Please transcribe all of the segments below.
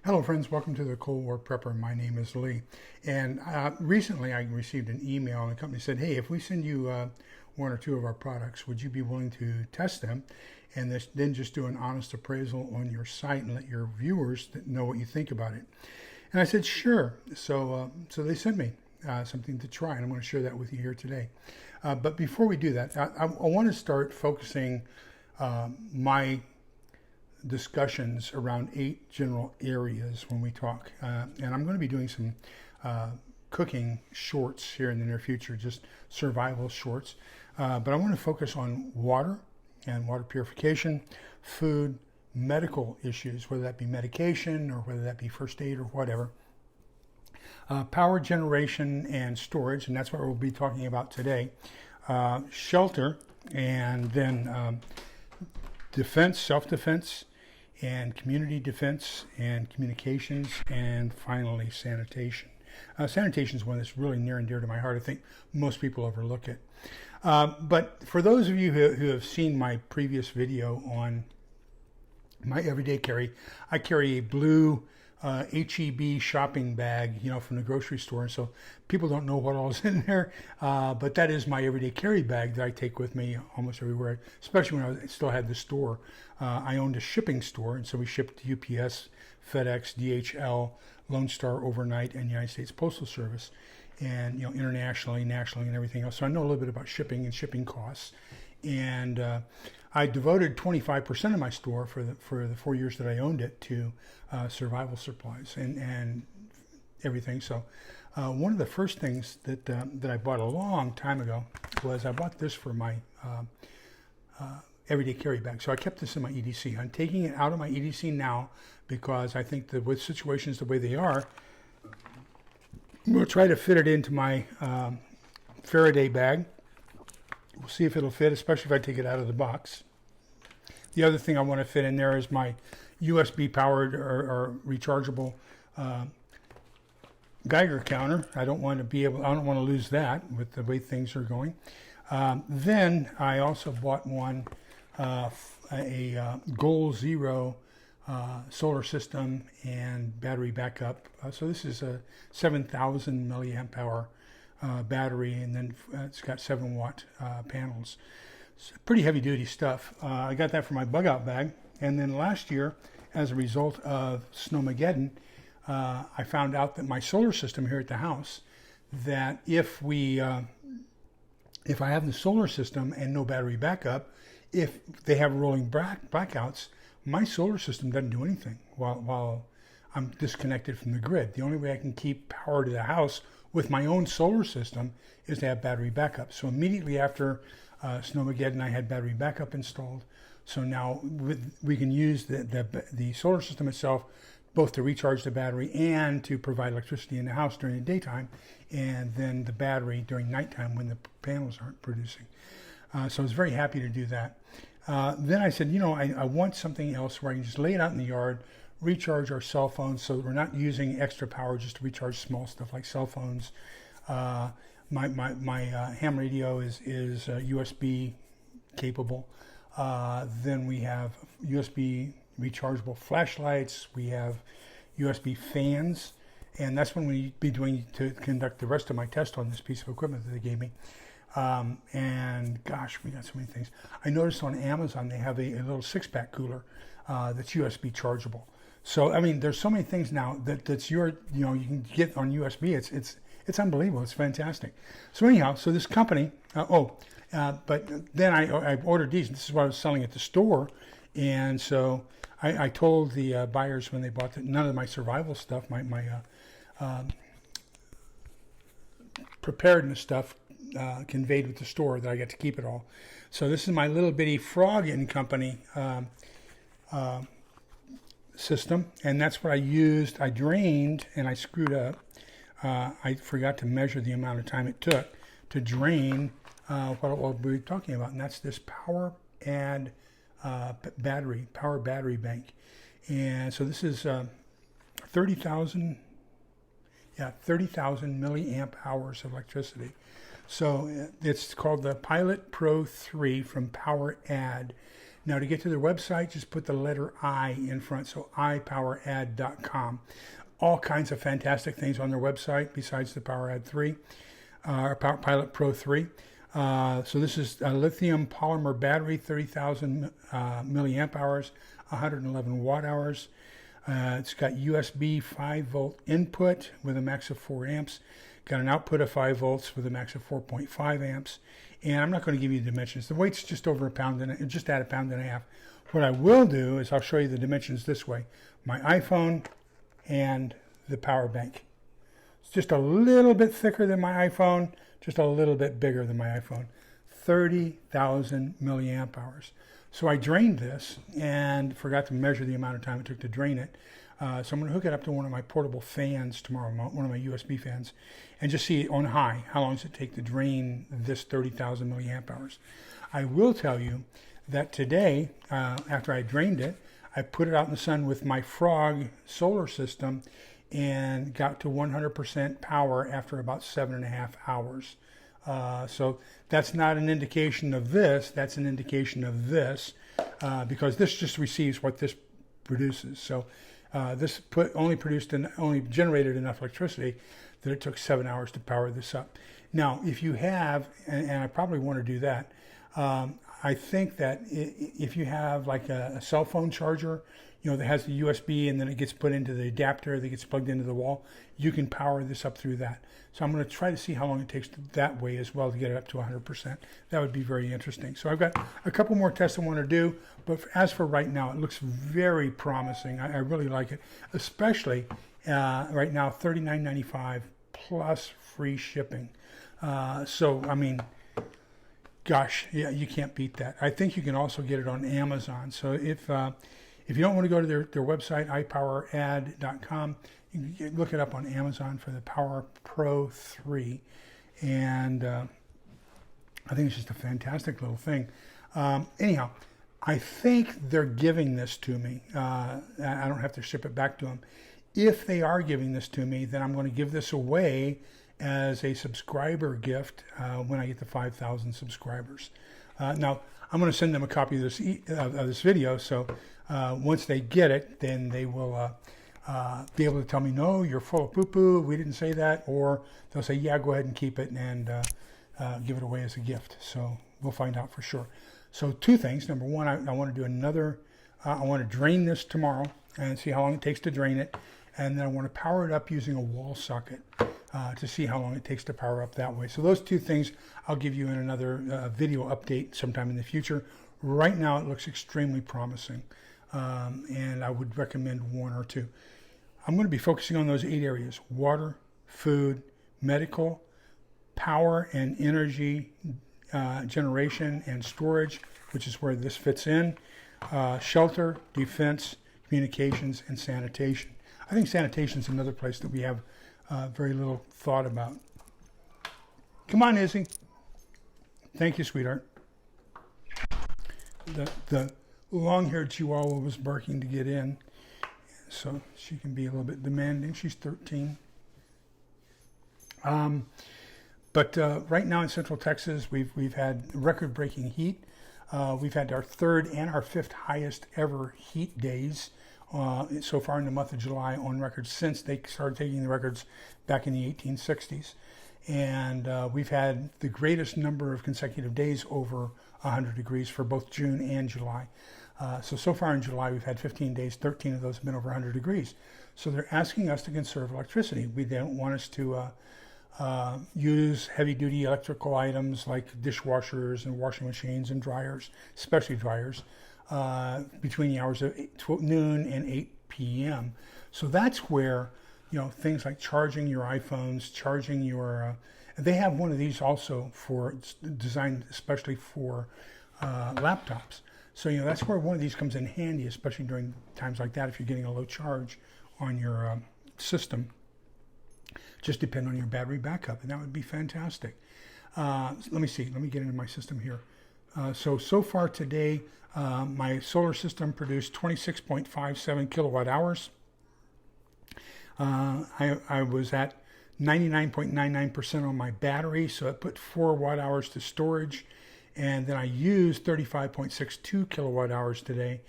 Hello friends, welcome to the Cold War Prepper. My name is Lee. And recently I received an email and the company said, hey, if we send you one or two of our products, would you be willing to test them and then just do an honest appraisal on your site and let your viewers know what you think about it? And I said, sure. So they sent me something to try, and I'm going to share that with you here today. But before we do that, I want to start focusing my discussions around 8 general areas when we talk. And I'm going to be doing some cooking shorts here in the near future, just survival shorts. But I want to focus on water and water purification, food, medical issues, whether that be medication or whether that be first aid or whatever. Power generation and storage, and that's what we'll be talking about today. Shelter, and then defense, self-defense, and community defense and communications, and finally sanitation. Sanitation is one that's really near and dear to my heart. I think most people overlook it. But for those of you who have seen my previous video on my everyday carry, I carry a blue HEB shopping bag, from the grocery store. And so people don't know what all is in there, but that is my everyday carry bag that I take with me almost everywhere, especially when I still had the store. I owned a shipping store, and so we shipped to UPS, FedEx, DHL, Lone Star Overnight, and United States Postal Service, and internationally, nationally, and everything else. So I know a little bit about shipping and shipping costs. And I devoted 25% of my store for the 4 years that I owned it to survival supplies and everything. So one of the first things that I bought a long time ago was I bought this for my everyday carry bag. So I kept this in my EDC. I'm taking it out of my EDC now because I think that with situations the way they are, we'll try to fit it into my Faraday bag. We'll see if it'll fit, especially if I take it out of the box. The other thing I want to fit in there is my USB powered or rechargeable Geiger counter. I don't want to lose that with the way things are going. Then I also bought a Goal Zero solar system and battery backup. So this is a 7,000 milliamp hour battery, and then it's got 7-watt panels. It's pretty heavy duty stuff. I got that for my bug out bag. And then last year, as a result of Snowmageddon, I found out that my solar system here at the house, that if I have the solar system and no battery backup, if they have rolling blackouts, my solar system doesn't do anything while I'm disconnected from the grid. The only way I can keep power to the house with my own solar system is to have battery backup. So immediately after Snowmageddon, I had battery backup installed. So now we can use the solar system itself both to recharge the battery and to provide electricity in the house during the daytime, and then the battery during nighttime when the panels aren't producing. So I was very happy to do that. Then I said, I want something else where I can just lay it out in the yard, recharge our cell phones, so that we're not using extra power just to recharge small stuff like cell phones. My ham radio is USB capable. Then we have USB rechargeable flashlights. We have USB fans, and that's when we be doing to conduct the rest of my test on this piece of equipment that they gave me. And gosh, we got so many things. I noticed on Amazon they have a little 6-pack cooler that's USB chargeable. So I mean, there's so many things now that's you can get on USB. It's unbelievable. It's fantastic. So anyhow, so this company. But then I ordered these. This is what I was selling at the store, and so I told the buyers when they bought that none of my survival stuff, my preparedness stuff, conveyed with the store, that I get to keep it all. So this is my little bitty Frog and Company system, and that's what I used. I drained and I screwed up. I forgot to measure the amount of time it took to drain what we're talking about, and that's this PowerAdd power battery bank. And so this is 30,000 milliamp hours of electricity. So it's called the Pilot Pro 3 from PowerAdd. Now to get to their website, just put the letter I in front, so iPowerAdd.com. All kinds of fantastic things on their website besides the PowerAdd 3, or Pilot Pro 3. So this is a lithium polymer battery, 30,000 milliamp hours, 111 watt hours. It's got USB 5 volt input with a max of 4 amps. Got an output of 5 volts with a max of 4.5 amps. And I'm not going to give you the dimensions. The weight's just over a pound and just at a pound and a half. What I will do is I'll show you the dimensions this way. My iPhone and the power bank. It's just a little bit thicker than my iPhone, just a little bit bigger than my iPhone. 30,000 milliamp hours. So I drained this and forgot to measure the amount of time it took to drain it. So I'm going to hook it up to one of my portable fans tomorrow, one of my USB fans, and just see on high how long does it take to drain this 30,000 milliamp hours. I will tell you that today, after I drained it, I put it out in the sun with my Frog solar system and got to 100% power after about 7.5 hours. So that's not an indication of this, that's an indication of this, because this just receives what this produces. So this only generated enough electricity that it took 7 hours to power this up. Now, if you have, and I probably want to do that, I think that if you have like a cell phone charger, that has the USB and then it gets put into the adapter that gets plugged into the wall, you can power this up through that. So I'm going to try to see how long it takes that way as well to get it up to 100%. That would be very interesting. So I've got a couple more tests I want to do, but as for right now, it looks very promising. I really like it, especially right now, $39.95 plus free shipping. So, I mean, gosh, yeah, you can't beat that. I think you can also get it on Amazon. So if you don't want to go to their website, iPowerAdd.com, you can look it up on Amazon for the Power Pro 3. And I think it's just a fantastic little thing. Anyhow, I think they're giving this to me. I don't have to ship it back to them. If they are giving this to me, then I'm going to give this away as a subscriber gift when I get to 5,000 subscribers. Now, I'm going to send them a copy of this video, so once they get it, then they will be able to tell me, no, you're full of poo-poo, we didn't say that, or they'll say, yeah, go ahead and keep it and give it away as a gift. So we'll find out for sure. So two things. Number one, I want to do another, I want to drain this tomorrow and see how long it takes to drain it. And then I want to power it up using a wall socket to see how long it takes to power up that way. So those two things I'll give you in another video update sometime in the future. Right now it looks extremely promising, and I would recommend one or two. I'm going to be focusing on those 8 areas: water, food, medical, power and energy generation and storage, which is where this fits in, shelter, defense, communications, and sanitation. I think sanitation is another place that we have very little thought about. Come on, Izzy. Thank you, sweetheart. The long-haired Chihuahua was barking to get in, so she can be a little bit demanding. She's 13. But right now in Central Texas, we've had record-breaking heat. We've had our 3rd and our 5th highest ever heat days so far in the month of July on record since they started taking the records back in the 1860s. And we've had the greatest number of consecutive days over 100 degrees for both June and July. So far in July, we've had 15 days, 13 of those have been over 100 degrees. So they're asking us to conserve electricity. They don't want us to use heavy-duty electrical items like dishwashers and washing machines and dryers, especially dryers, between the hours of noon and 8 p.m. So that's where, things like charging your iPhones, charging your, they have one of these also designed especially for laptops. So, that's where one of these comes in handy, especially during times like that if you're getting a low charge on your system. Just depend on your battery backup, and that would be fantastic. Let me see. Let me get into my system here. So far today, my solar system produced 26.57 kilowatt hours. I was at 99.99% on my battery, so it put 4 watt hours to storage, and then I use 35.62 kilowatt hours today.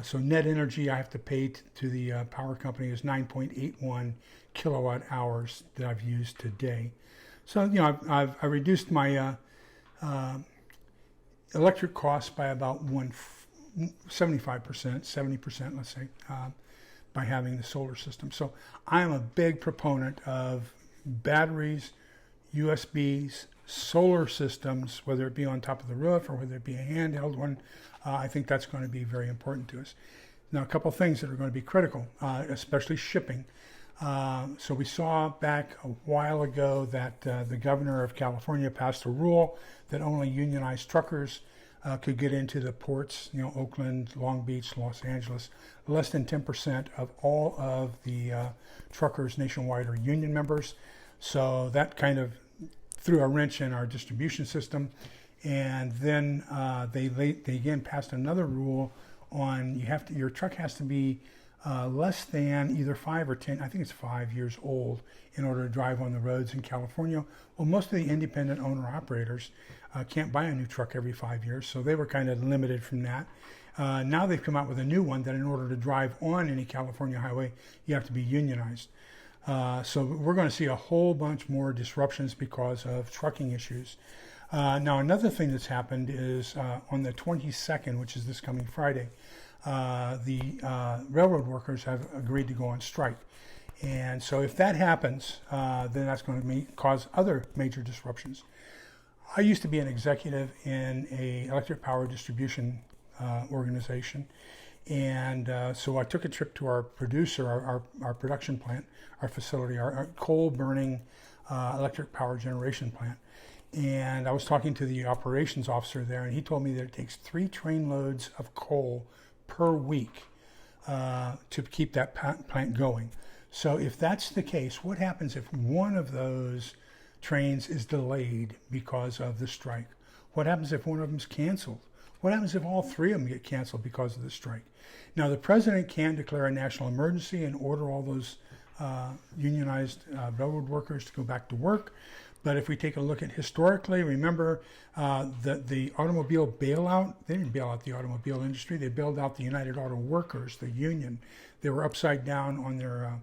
So net energy I have to pay to the power company is 9.81 kilowatt hours that I've used today. So, you know, I've reduced my electric costs by about 75%, 70%, let's say, by having the solar system. So I am a big proponent of batteries, USBs, solar systems, whether it be on top of the roof or whether it be a handheld one. I think that's going to be very important to us. Now, a couple of things that are going to be critical, especially shipping. So we saw back a while ago that the governor of California passed a rule that only unionized truckers could get into the ports, you know, Oakland, Long Beach, Los Angeles. Less than 10% of all of the truckers nationwide are union members. So that kind of threw a wrench in our distribution system. And then they again passed another rule on your truck has to be less than either 5 or 10, I think it's 5 years old in order to drive on the roads in California. Well, most of the independent owner operators can't buy a new truck every 5 years, so they were kind of limited from that. Now they've come out with a new one that in order to drive on any California highway, you have to be unionized. So we're going to see a whole bunch more disruptions because of trucking issues. Now, another thing that's happened is on the 22nd, which is this coming Friday, the railroad workers have agreed to go on strike. And so if that happens, then that's going to cause other major disruptions. I used to be an executive in an electric power distribution organization. And so I took a trip to our producer, our production plant, our facility, our coal-burning electric power generation plant. And I was talking to the operations officer there, and he told me that it takes 3 train loads of coal per week to keep that plant going. So if that's the case, what happens if one of those trains is delayed because of the strike? What happens if one of them is canceled? What happens if all 3 of them get canceled because of the strike? Now, the president can declare a national emergency and order all those unionized railroad workers to go back to work. But if we take a look at historically, remember the automobile bailout, they didn't bail out the automobile industry, they bailed out the United Auto Workers, the union. They were upside down on their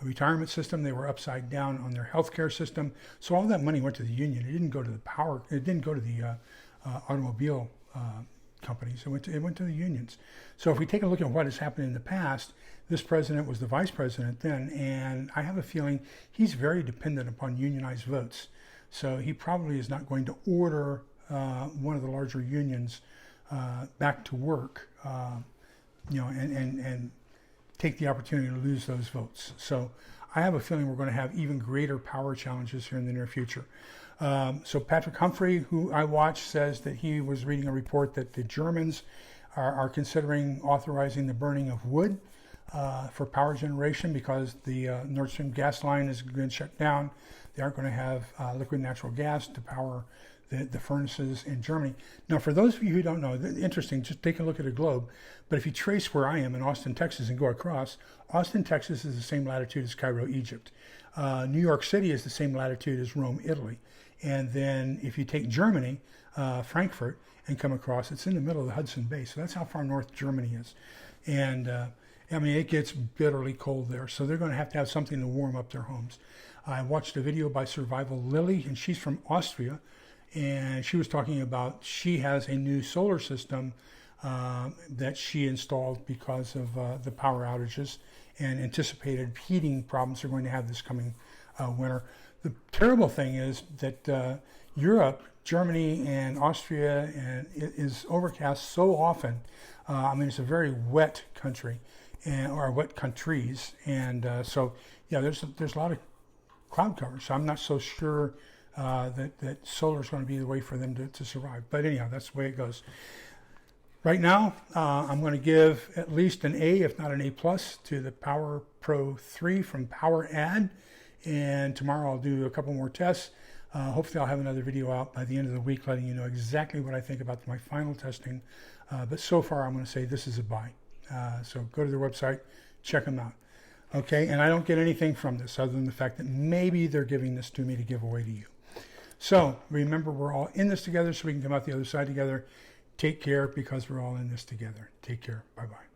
retirement system, they were upside down on their healthcare system. So all that money went to the union. It didn't go to the power, it didn't go to the automobile companies, it went to the unions. So if we take a look at what has happened in the past, this president was the vice president then, and I have a feeling he's very dependent upon unionized votes. So he probably is not going to order one of the larger unions back to work, and take the opportunity to lose those votes. So I have a feeling we're going to have even greater power challenges here in the near future. So Patrick Humphrey, who I watch, says that he was reading a report that the Germans are considering authorizing the burning of wood for power generation because the Nord Stream gas line has been shut down. They aren't going to have liquid natural gas to power the furnaces in Germany. Now, for those of you who don't know, interesting, just take a look at a globe. But if you trace where I am in Austin, Texas, and go across, Austin, Texas is the same latitude as Cairo, Egypt. New York City is the same latitude as Rome, Italy. And then if you take Germany, Frankfurt, and come across, it's in the middle of the Hudson Bay. So that's how far north Germany is. And I mean, it gets bitterly cold there. So they're going to have something to warm up their homes. I watched a video by Survival Lily, and she's from Austria. And she was talking about she has a new solar system that she installed because of the power outages and anticipated heating problems they're going to have this coming winter. The terrible thing is that Europe, Germany, and Austria is overcast so often. I mean, it's a very wet country, or wet countries, and so yeah, there's a lot of cloud cover. So I'm not so sure that solar is going to be the way for them to survive. But anyhow, that's the way it goes. Right now, I'm going to give at least an A, if not an A+, to the Power Pro 3 from PowerAdd. And tomorrow I'll do a couple more tests. Hopefully I'll have another video out by the end of the week letting you know exactly what I think about my final testing. But so far I'm going to say this is a buy. So go to their website, check them out. Okay, and I don't get anything from this other than the fact that maybe they're giving this to me to give away to you. So remember, we're all in this together so we can come out the other side together. Take care, because we're all in this together. Take care. Bye-bye.